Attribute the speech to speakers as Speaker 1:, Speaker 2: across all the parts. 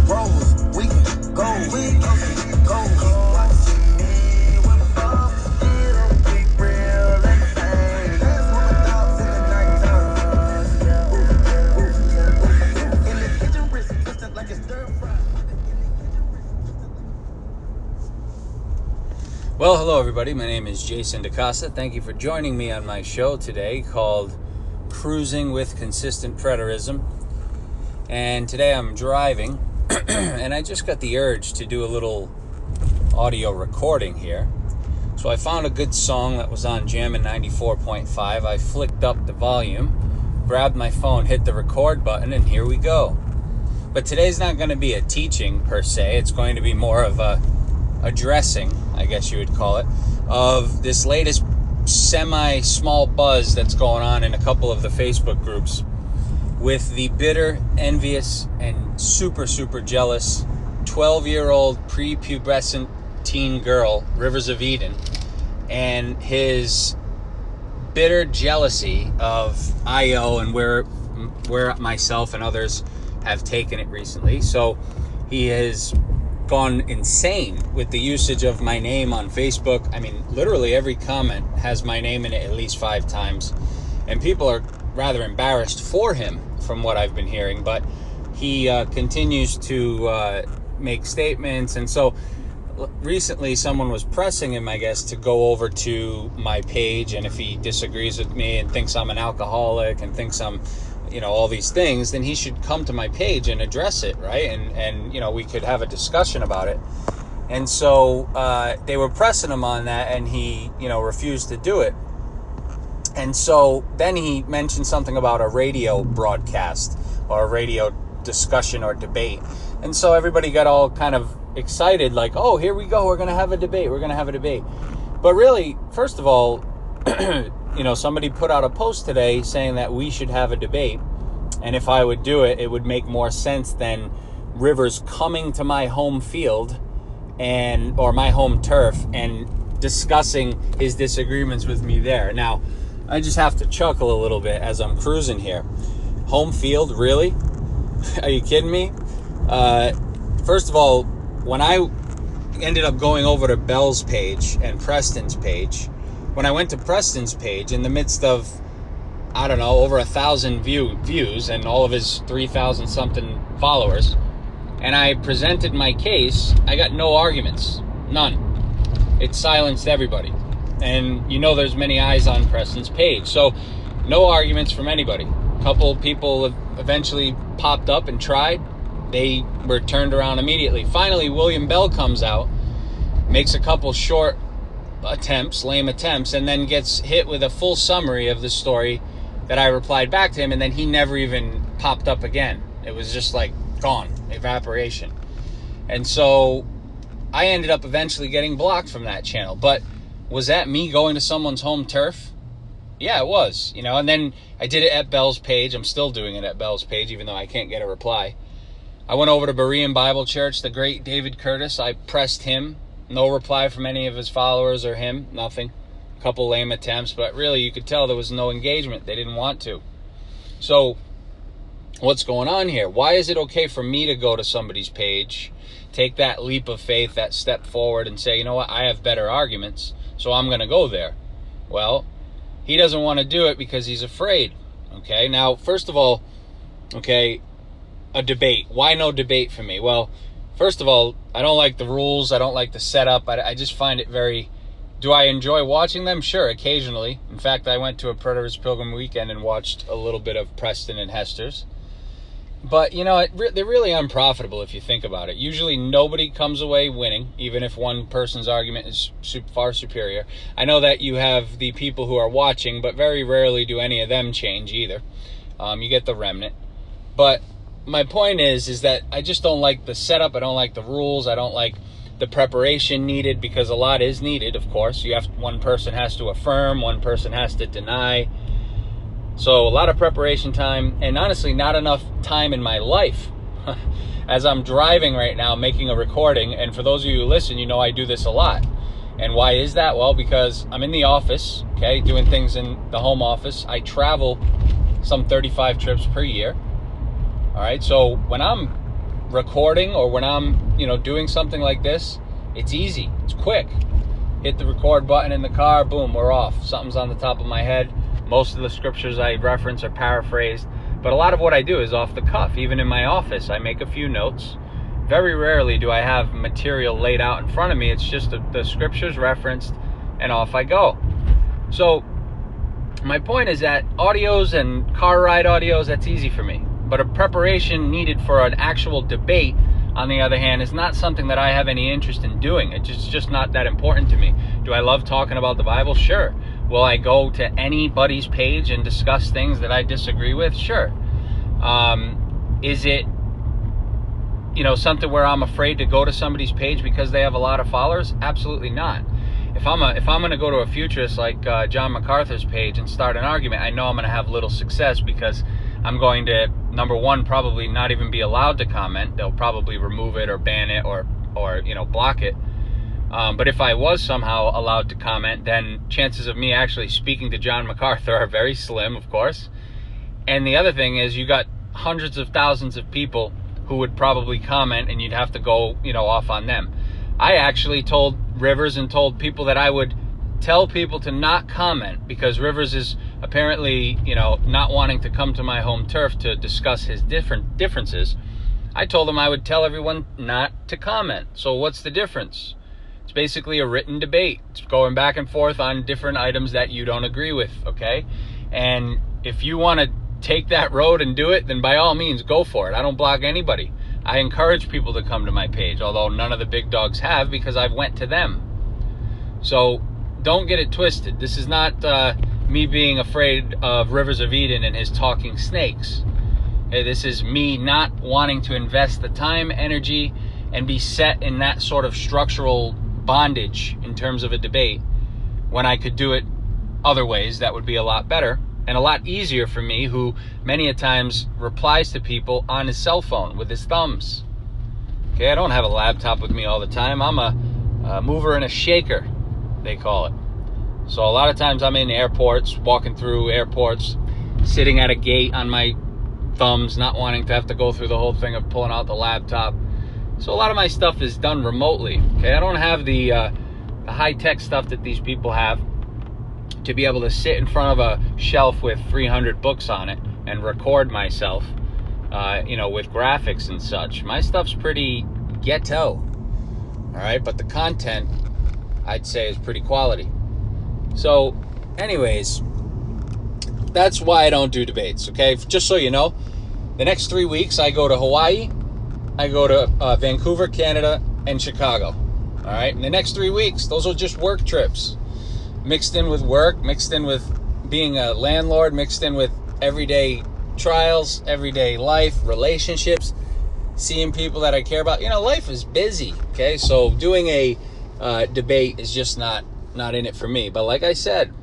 Speaker 1: Rose, we can go, we can go. Keep watching me with bubbles. It'll be real insane. That's what my dogs in the nighttime. In the kitchen, wrist twisted like a stir fry.
Speaker 2: Well, hello everybody. My name is Jason DeCosta. Thank you for joining me on my show today called Cruising with Consistent Preterism. And today I'm driving and I just got the urge to do a little audio recording here. So I found a good song that was on Jammin' 94.5. I flicked up the volume, grabbed my phone, hit the record button, and here we go. But today's not going to be a teaching per se. It's going to be more of a addressing, I guess you would call it, of this latest semi-small buzz that's going on in a couple of the Facebook groups with the bitter, envious, and super jealous 12-year-old prepubescent teen girl, Rivers of Eden, and his bitter jealousy of IO and where myself and others have taken it recently. So he has gone insane with the usage of my name on Facebook. I mean, literally every comment has my name in it at least 5 times, and people are rather embarrassed for him from what I've been hearing, but he continues to make statements. And so recently someone was pressing him, I guess, to go over to my page, and if he disagrees with me and thinks I'm an alcoholic and thinks I'm, all these things, then he should come to my page and address it, right? And we could have a discussion about it. And so they were pressing him on that, and he, refused to do it. And so then he mentioned something about a radio broadcast or a radio discussion or debate. And so everybody got all kind of excited, like, oh, here we go, we're going to have a debate. But really, first of all, somebody put out a post today saying that we should have a debate. And if I would do it, it would make more sense than Rivers coming to my home field or my home turf and discussing his disagreements with me there. Now, I just have to chuckle a little bit as I'm cruising here. Home field, really? Are you kidding me? First of all, when I ended up going over to Bell's page and Preston's page, when I went to Preston's page in the midst of, I don't know, over 1,000 views and all of his 3,000 something followers, and I presented my case, I got no arguments. None. It silenced everybody. And there's many eyes on Preston's page. So no arguments from anybody. A couple people eventually popped up and tried. They were turned around immediately. Finally, William Bell comes out, makes a couple short attempts, lame attempts, and then gets hit with a full summary of the story that I replied back to him, and then he never even popped up again. It was just like gone, evaporation. And so I ended up eventually getting blocked from that channel. But was that me going to someone's home turf? Yeah, it was, and then I did it at Bell's page. I'm still doing it at Bell's page, even though I can't get a reply. I went over to Berean Bible Church, the great David Curtis. I pressed him. No reply from any of his followers or him, nothing. A couple lame attempts, but really you could tell there was no engagement. They didn't want to. So what's going on here? Why is it okay for me to go to somebody's page, take that leap of faith, that step forward, and say, you know what, I have better arguments, so I'm going to go there? Well, he doesn't want to do it because he's afraid. Okay, now, first of all, a debate. Why no debate for me? Well, first of all, I don't like the rules. I don't like the setup. I just find it very... Do I enjoy watching them? Sure, occasionally. In fact, I went to a Preterist Pilgrim weekend and watched a little bit of Preston and Hester's. But, they're really unprofitable if you think about it. Usually nobody comes away winning, even if one person's argument is far superior. I know that you have the people who are watching, but very rarely do any of them change either. You get the remnant. But my point is that I just don't like the setup. I don't like the rules. I don't like the preparation needed, because a lot is needed, of course. One person has to affirm, one person has to deny. So a lot of preparation time, and honestly, not enough time in my life. As I'm driving right now, making a recording, and for those of you who listen, I do this a lot. And why is that? Well, because I'm in the office, doing things in the home office. I travel some 35 trips per year. All right, so when I'm recording or when I'm, doing something like this, it's easy. It's quick. Hit the record button in the car, boom, we're off. Something's on the top of my head. Most of the scriptures I reference are paraphrased, but a lot of what I do is off the cuff. Even in my office, I make a few notes. Very rarely do I have material laid out in front of me. It's just the scriptures referenced, and off I go. So my point is that audios and car ride audios, that's easy for me. But a preparation needed for an actual debate, on the other hand, is not something that I have any interest in doing. It's just not that important to me. Do I love talking about the Bible? Sure. Will I go to anybody's page and discuss things that I disagree with? Sure. Is it, something where I'm afraid to go to somebody's page because they have a lot of followers? Absolutely not. If I'm going to go to a futurist like John MacArthur's page and start an argument, I know I'm going to have little success because I'm going to, number one, probably not even be allowed to comment. They'll probably remove it or ban it or block it. But if I was somehow allowed to comment, then chances of me actually speaking to John MacArthur are very slim, of course. And the other thing is you got hundreds of thousands of people who would probably comment, and you'd have to go, off on them. I actually told Rivers and told people that I would tell people to not comment because Rivers is apparently, not wanting to come to my home turf to discuss his differences. I told him I would tell everyone not to comment. So what's the difference? It's basically a written debate. It's going back and forth on different items that you don't agree with, okay? And if you want to take that road and do it, then by all means, go for it. I don't block anybody. I encourage people to come to my page, although none of the big dogs have because I've went to them. So don't get it twisted. This is not me being afraid of Rivers of Eden and his talking snakes. This is me not wanting to invest the time, energy, and be set in that sort of structural bondage in terms of a debate when I could do it other ways that would be a lot better and a lot easier for me, who many a times replies to people on his cell phone with his thumbs. Okay, I don't have a laptop with me all the time. I'm a mover and a shaker, they call it. So a lot of times I'm in airports, walking through airports, sitting at a gate on my thumbs, not wanting to have to go through the whole thing of pulling out the laptop. So a lot of my stuff is done remotely. Okay, I don't have the high-tech stuff that these people have to be able to sit in front of a shelf with 300 books on it and record myself, with graphics and such. My stuff's pretty ghetto, all right? But the content, I'd say, is pretty quality. So, anyways, that's why I don't do debates, okay? Just so you know, the next 3 weeks I go to Hawaii, I go to Vancouver, Canada, and Chicago, all right? In the next 3 weeks, those are just work trips. Mixed in with work, mixed in with being a landlord, mixed in with everyday trials, everyday life, relationships, seeing people that I care about. Life is busy, okay? So doing a debate is just not in it for me. But like I said,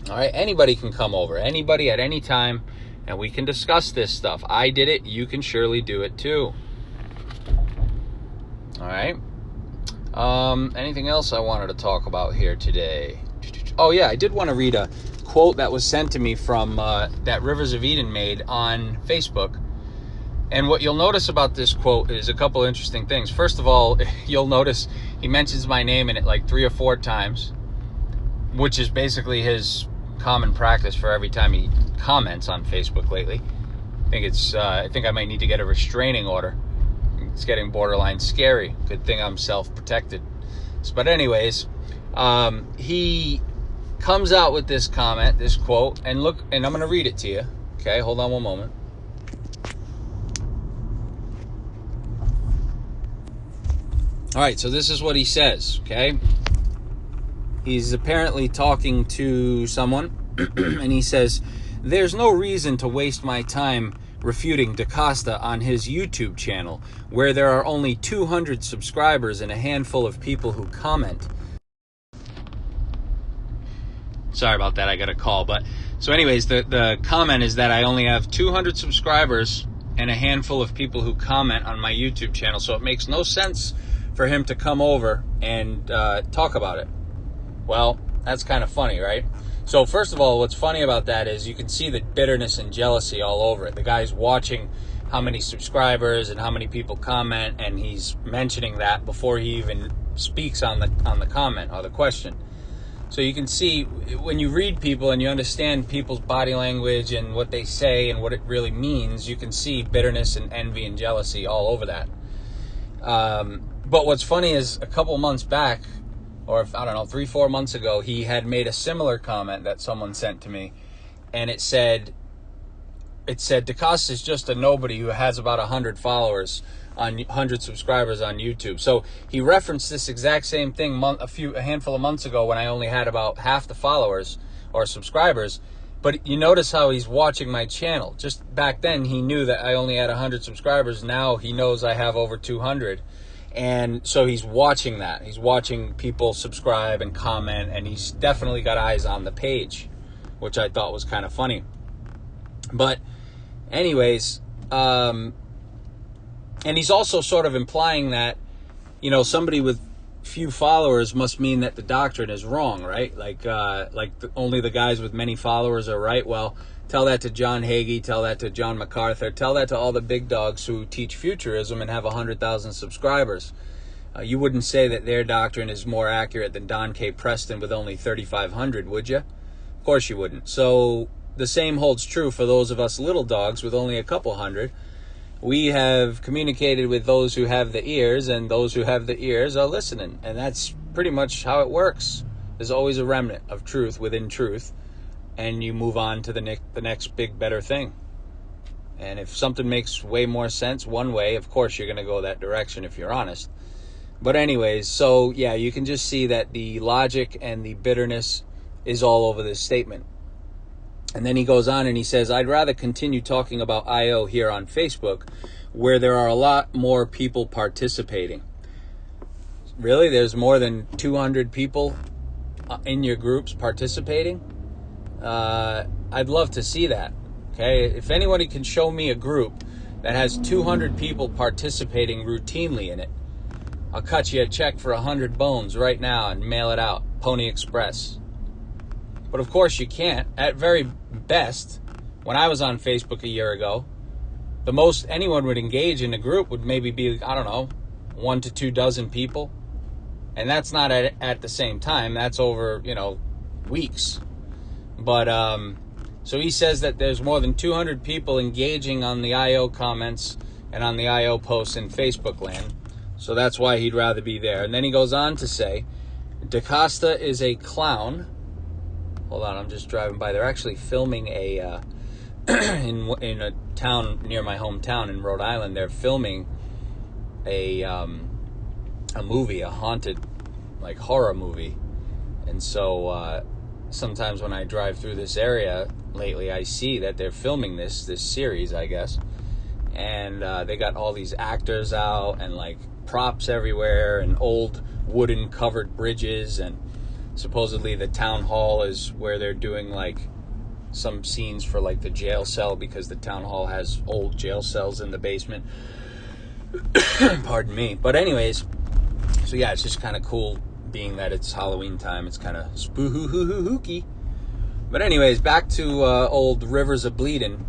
Speaker 2: all right, anybody can come over, anybody at any time, and we can discuss this stuff. I did it, you can surely do it too. All right. Anything else I wanted to talk about here today? Oh yeah, I did want to read a quote that was sent to me from that Rivers of Eden made on Facebook. And what you'll notice about this quote is a couple interesting things. First of all, you'll notice he mentions my name in it like 3 or 4 times, which is basically his common practice for every time he comments on Facebook lately. I think I might need to get a restraining order. It's getting borderline scary. Good thing I'm self-protected. But anyways, he comes out with this comment, this quote, and look, and I'm going to read it to you. Okay, hold on one moment. All right, so this is what he says, okay? He's apparently talking to someone, and he says, "There's no reason to waste my time refuting DeCosta on his YouTube channel, where there are only 200 subscribers and a handful of people who comment." Sorry about that, I got a call. But so anyways, the comment is that I only have 200 subscribers and a handful of people who comment on my YouTube channel. So it makes no sense for him to come over and talk about it. Well, that's kind of funny, right? So first of all, what's funny about that is you can see the bitterness and jealousy all over it. The guy's watching how many subscribers and how many people comment, and he's mentioning that before he even speaks on the comment or the question. So you can see when you read people and you understand people's body language and what they say and what it really means, you can see bitterness and envy and jealousy all over that. But what's funny is a couple months back, or 3-4 months ago, he had made a similar comment that someone sent to me, and it said DeCosta is just a nobody who has about 100 followers, 100 subscribers on YouTube. So he referenced this exact same thing a handful of months ago when I only had about half the followers or subscribers. But you notice how he's watching my channel. Just back then he knew that I only had 100 subscribers. Now he knows I have over 200. And so he's watching that. He's watching people subscribe and comment, and he's definitely got eyes on the page, which I thought was kind of funny. But anyways, and he's also sort of implying that, somebody with few followers must mean that the doctrine is wrong, right? Only the guys with many followers are right. Well, tell that to John Hagee, tell that to John MacArthur, tell that to all the big dogs who teach futurism and have 100,000 subscribers. You wouldn't say that their doctrine is more accurate than Don K. Preston with only 3,500, would you? Of course you wouldn't. So the same holds true for those of us little dogs with only a couple hundred. We have communicated with those who have the ears, and those who have the ears are listening. And that's pretty much how it works. There's always a remnant of truth within truth, and you move on to the next big, better thing. And if something makes way more sense one way, of course you're going to go that direction if you're honest. But anyways, so yeah, you can just see that the logic and the bitterness is all over this statement. And then he goes on and he says, I'd rather continue talking about I.O. here on Facebook, where there are a lot more people participating. Really? There's more than 200 people in your groups participating? I'd love to see that. Okay? If anybody can show me a group that has 200 people participating routinely in it, I'll cut you a check for 100 bones right now and mail it out. Pony Express. But of course you can't. At very best, when I was on Facebook a year ago, the most anyone would engage in a group would maybe be, 1 to 2 dozen people. And that's not at the same time. That's over, weeks. But, so he says that there's more than 200 people engaging on the I.O. comments and on the I.O. posts in Facebook land. So that's why he'd rather be there. And then he goes on to say, DeCosta is a clown. Hold on, I'm just driving by. They're actually filming in a town near my hometown in Rhode Island. They're filming a movie, a haunted, horror movie. And so sometimes when I drive through this area lately, I see that they're filming this series, I guess. And they got all these actors out and props everywhere and old wooden covered bridges, and supposedly the town hall is where they're doing some scenes for the jail cell, because the town hall has old jail cells in the basement. Pardon me. But anyways, so yeah, it's just kind of cool being that it's Halloween time. It's kind of spooky. But anyways, back to old Rivers of Bleeding.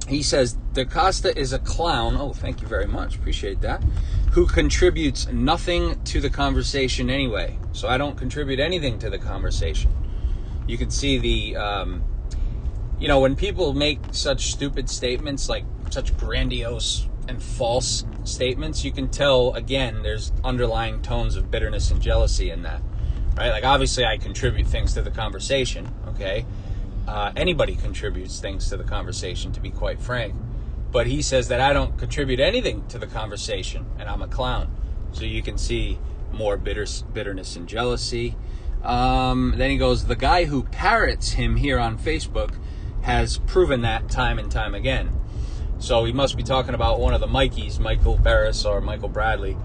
Speaker 2: He says, DeCosta is a clown. Oh, thank you very much. Appreciate that. Who contributes nothing to the conversation anyway. So I don't contribute anything to the conversation. You can see the, when people make such stupid statements, such grandiose and false statements, you can tell, again, there's underlying tones of bitterness and jealousy in that, right? Obviously I contribute things to the conversation, okay? Anybody contributes things to the conversation, to be quite frank. But he says that I don't contribute anything to the conversation, and I'm a clown. So you can see more bitterness and jealousy. Then he goes, the guy who parrots him here on Facebook has proven that time and time again. So he must be talking about one of the Mikeys, Michael Barris or Michael Bradley,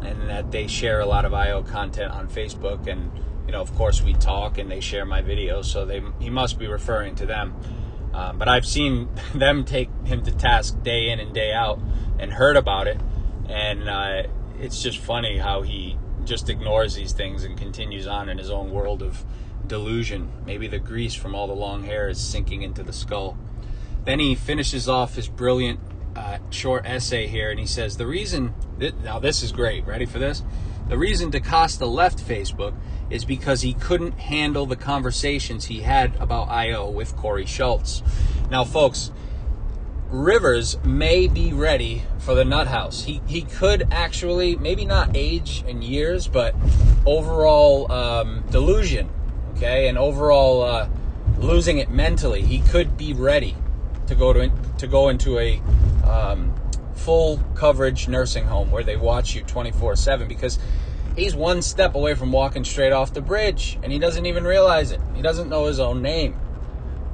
Speaker 2: and that they share a lot of I.O. content on Facebook. And, of course we talk and they share my videos, so he must be referring to them. But I've seen them take him to task day in and day out and heard about it. And it's just funny how he just ignores these things and continues on in his own world of delusion. Maybe the grease from all the long hair is sinking into the skull. Then he finishes off his brilliant short essay here, and he says the reason, now this is great, ready for this? The reason DeCosta left Facebook is because he couldn't handle the conversations he had about I.O. with Corey Schultz. Now, folks, Rivers may be ready for the nut house. He could actually, maybe not age in years, but overall delusion, okay, and overall losing it mentally. He could be ready to go into a full coverage nursing home where they watch you 24/7, because he's one step away from walking straight off the bridge, and he doesn't even realize it. He doesn't know his own name.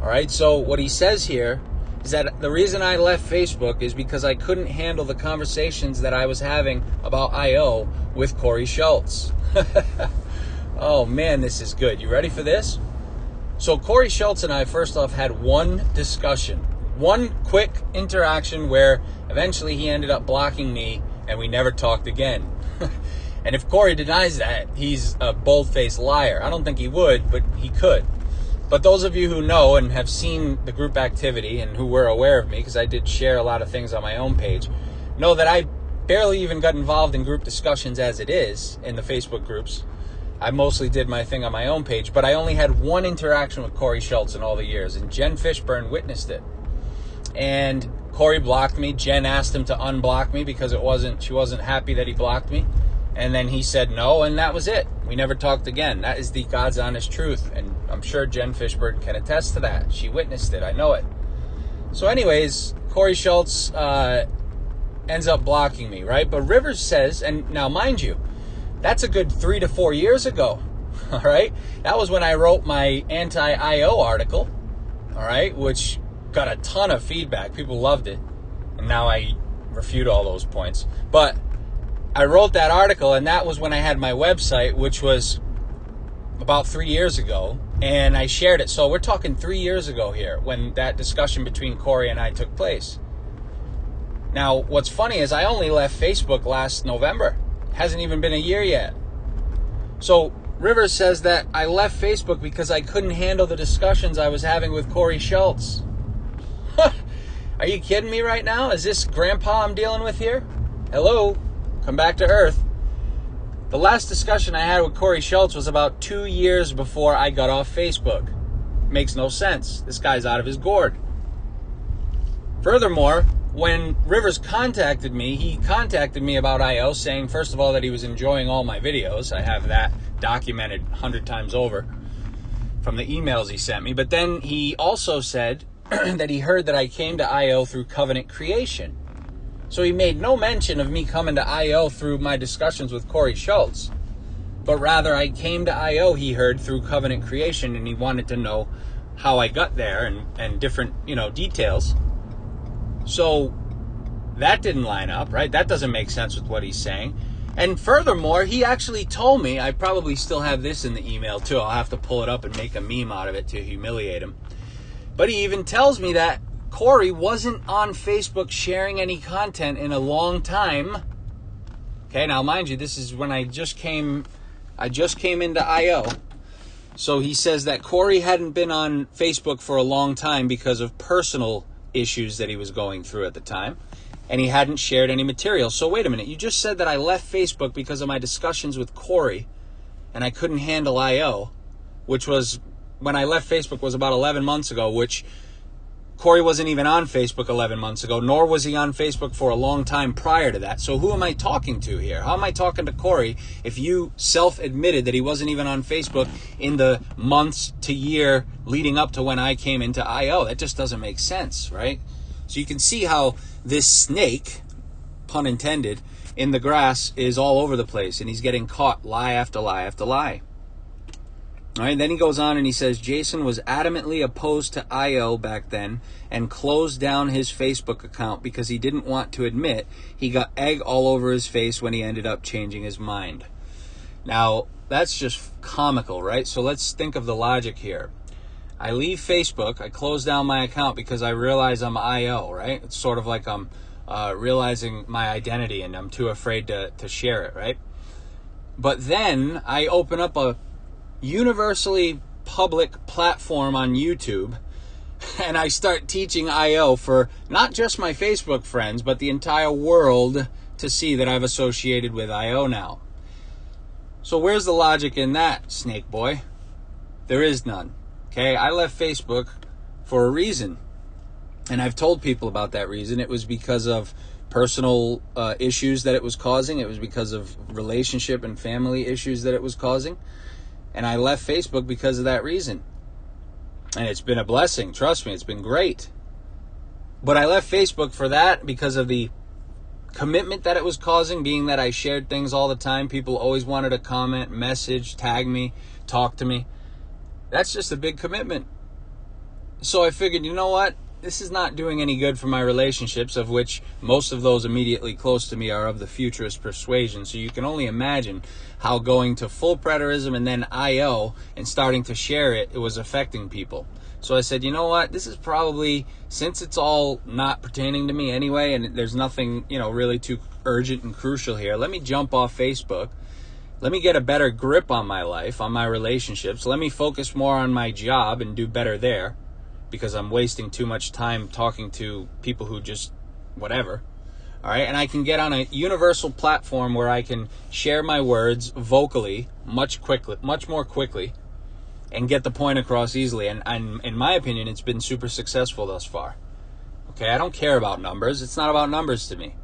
Speaker 2: All right, so what he says here is that the reason I left Facebook is because I couldn't handle the conversations that I was having about I.O. with Corey Schultz. Oh man, this is good. You ready for this? So Corey Schultz and I, first off, had one discussion, one quick interaction where eventually he ended up blocking me and we never talked again. And if Corey denies that, he's a bold-faced liar. I don't think he would, but he could. But those of you who know and have seen the group activity and who were aware of me, because I did share a lot of things on my own page, know that I barely even got involved in group discussions as it is in the Facebook groups. I mostly did my thing on my own page, but I only had one interaction with Corey Schultz in all the years, and Jen Fishburne witnessed it. And Corey blocked me. Jen asked him to unblock me because she wasn't happy that he blocked me. And then he said no, and that was it. We never talked again. That is the God's honest truth, and I'm sure Jen Fishburne can attest to that. She witnessed it. I know it. So anyways, Corey Schultz ends up blocking me, right? But Rivers says, and now mind you, that's a good 3 to 4 years ago, all right? That was when I wrote my anti-IO article, all right, which got a ton of feedback. People loved it, and now I refute all those points. But I wrote that article, and that was when I had my website, which was about 3 years ago, and I shared it. So we're talking 3 years ago here when that discussion between Corey and I took place. Now, what's funny is I only left Facebook last November. Hasn't even been a year yet. So Rivers says that I left Facebook because I couldn't handle the discussions I was having with Corey Schultz. Are you kidding me right now? Is this grandpa I'm dealing with here? Hello? Come back to earth. The last discussion I had with Corey Schultz was about 2 years before I got off Facebook. Makes no sense. This guy's out of his gourd. Furthermore, when Rivers contacted me, he contacted me about I.O., saying, first of all, that he was enjoying all my videos. I have that documented 100 times over from the emails he sent me. But then he also said that he heard that I came to I.O. through covenant creation. So he made no mention of me coming to I.O. through my discussions with Corey Schultz. But rather, I came to I.O., he heard, through covenant creation, and he wanted to know how I got there and different, details. So that didn't line up, right? That doesn't make sense with what he's saying. And furthermore, he actually told me, I probably still have this in the email too. I'll have to pull it up and make a meme out of it to humiliate him. But he even tells me that Corey wasn't on Facebook sharing any content in a long time. Okay, now mind you, this is when I just came into I.O. So he says that Corey hadn't been on Facebook for a long time because of personal issues that he was going through at the time, and he hadn't shared any material. So wait a minute, you just said that I left Facebook because of my discussions with Corey and I couldn't handle I.O., which was when I left Facebook was about 11 months ago, which Corey wasn't even on Facebook 11 months ago, nor was he on Facebook for a long time prior to that. So who am I talking to here? How am I talking to Corey if you self-admitted that he wasn't even on Facebook in the months to year leading up to when I came into I.O.? That just doesn't make sense, right? So you can see how this snake, pun intended, in the grass is all over the place, and he's getting caught lie after lie after lie. All right, then he goes on and he says, Jason was adamantly opposed to I.O. back then and closed down his Facebook account because he didn't want to admit he got egg all over his face when he ended up changing his mind. Now, that's just comical, right? So let's think of the logic here. I leave Facebook, I close down my account because I realize I'm I.O., right? It's sort of like I'm realizing my identity and I'm too afraid to share it, right? But then I open up a universally public platform on YouTube and I start teaching IO for not just my Facebook friends, but the entire world to see that I've associated with IO now. So where's the logic in that, Snake Boy? There is none. Okay, I left Facebook for a reason. And I've told people about that reason. It was because of personal issues that it was causing. It was because of relationship and family issues that it was causing. And I left Facebook because of that reason. And it's been a blessing. Trust me, it's been great. But I left Facebook for that because of the commitment that it was causing, being that I shared things all the time. People always wanted to comment, message, tag me, talk to me. That's just a big commitment. So I figured, you know what? This is not doing any good for my relationships, of which most of those immediately close to me are of the futurist persuasion. So you can only imagine how going to full preterism and then IO and starting to share it was affecting people. So I said, you know what? This is probably, since it's all not pertaining to me anyway, and there's nothing, really too urgent and crucial here, let me jump off Facebook. Let me get a better grip on my life, on my relationships. Let me focus more on my job and do better there, because I'm wasting too much time talking to people who just whatever. All right, and I can get on a universal platform where I can share my words vocally much more quickly, and get the point across easily. And in my opinion, it's been super successful thus far. Okay, I don't care about numbers. It's not about numbers to me.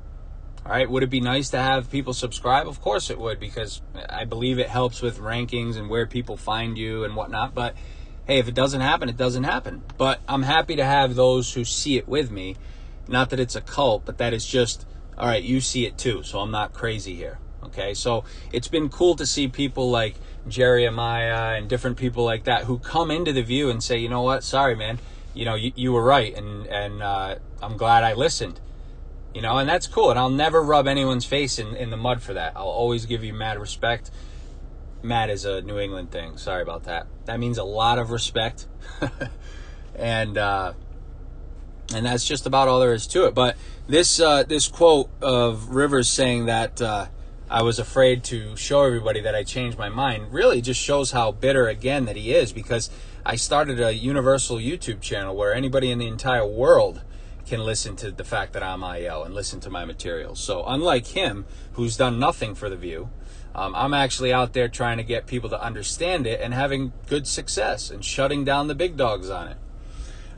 Speaker 2: All right, would it be nice to have people subscribe? Of course it would, because I believe it helps with rankings and where people find you and whatnot. But hey, if it doesn't happen, it doesn't happen. But I'm happy to have those who see it with me. Not that it's a cult, but that it's just, all right, you see it too, so I'm not crazy here. Okay, so it's been cool to see people like Jeremiah and different people like that who come into the view and say, you know what, sorry, man, you were right, and I'm glad I listened. And that's cool, and I'll never rub anyone's face in the mud for that. I'll always give you mad respect. Mad is a New England thing. Sorry about that. That means a lot of respect. and that's just about all there is to it. But this quote of Rivers saying that I was afraid to show everybody that I changed my mind really just shows how bitter again that he is, because I started a universal YouTube channel where anybody in the entire world can listen to the fact that I'm IL and listen to my materials. So unlike him, who's done nothing for the view, I'm actually out there trying to get people to understand it and having good success and shutting down the big dogs on it.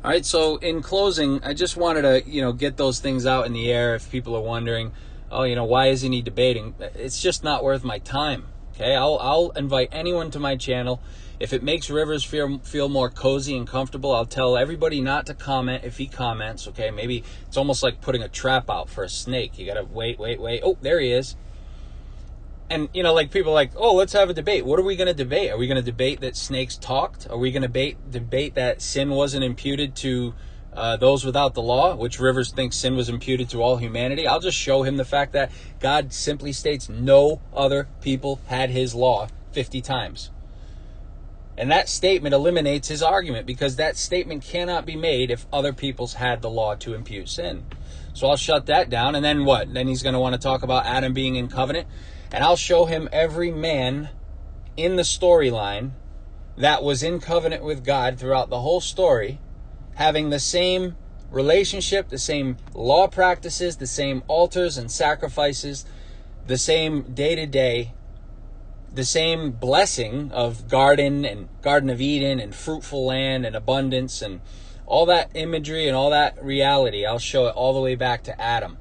Speaker 2: All right, so in closing, I just wanted to, get those things out in the air if people are wondering, oh, why isn't he debating? It's just not worth my time, okay? I'll invite anyone to my channel. If it makes Rivers feel more cozy and comfortable, I'll tell everybody not to comment if he comments, okay? Maybe it's almost like putting a trap out for a snake. You got to wait. Oh, there he is. And, like people are like, oh, let's have a debate. What are we going to debate? Are we going to debate that snakes talked? Are we going to debate that sin wasn't imputed to those without the law, which Rivers thinks sin was imputed to all humanity? I'll just show him the fact that God simply states no other people had his law 50 times. And that statement eliminates his argument, because that statement cannot be made if other people's had the law to impute sin. So I'll shut that down. And then what? Then he's going to want to talk about Adam being in covenant. And I'll show him every man in the storyline that was in covenant with God throughout the whole story, having the same relationship, the same law practices, the same altars and sacrifices, the same day-to-day, the same blessing of Garden of Eden and fruitful land and abundance and all that imagery and all that reality. I'll show it all the way back to Adam.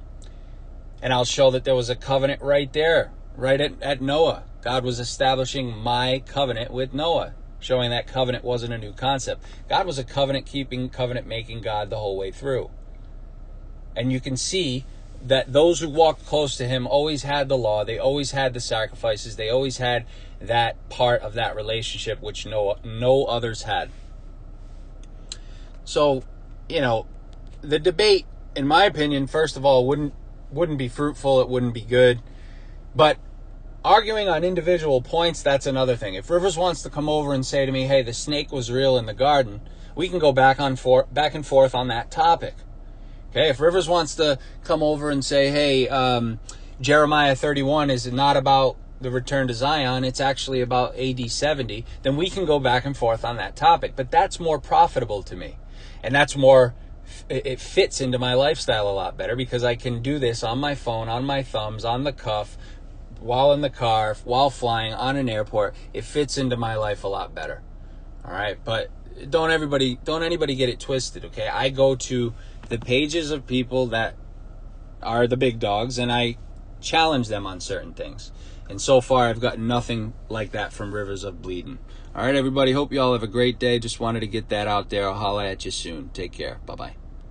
Speaker 2: And I'll show that there was a covenant right there. Right at Noah. God was establishing my covenant with Noah, showing that covenant wasn't a new concept. God was a covenant-keeping, covenant-making God the whole way through. And you can see that those who walked close to him always had the law. They always had the sacrifices. They always had that part of that relationship which no others had. So, the debate, in my opinion, first of all, wouldn't be fruitful. It wouldn't be good. But arguing on individual points, that's another thing. If Rivers wants to come over and say to me, hey, the snake was real in the garden, we can go back and forth on that topic. Okay, if Rivers wants to come over and say, hey, Jeremiah 31 is not about the return to Zion, it's actually about AD 70, then we can go back and forth on that topic. But that's more profitable to me. And that's more, it fits into my lifestyle a lot better because I can do this on my phone, on my thumbs, on the cuff, while in the car, while flying, on an airport. It fits into my life a lot better. All right, but don't anybody get it twisted, okay? I go to the pages of people that are the big dogs, and I challenge them on certain things. And so far, I've got nothing like that from Rivers of Bleeding. All right, everybody, hope you all have a great day. Just wanted to get that out there. I'll holler at you soon. Take care. Bye-bye.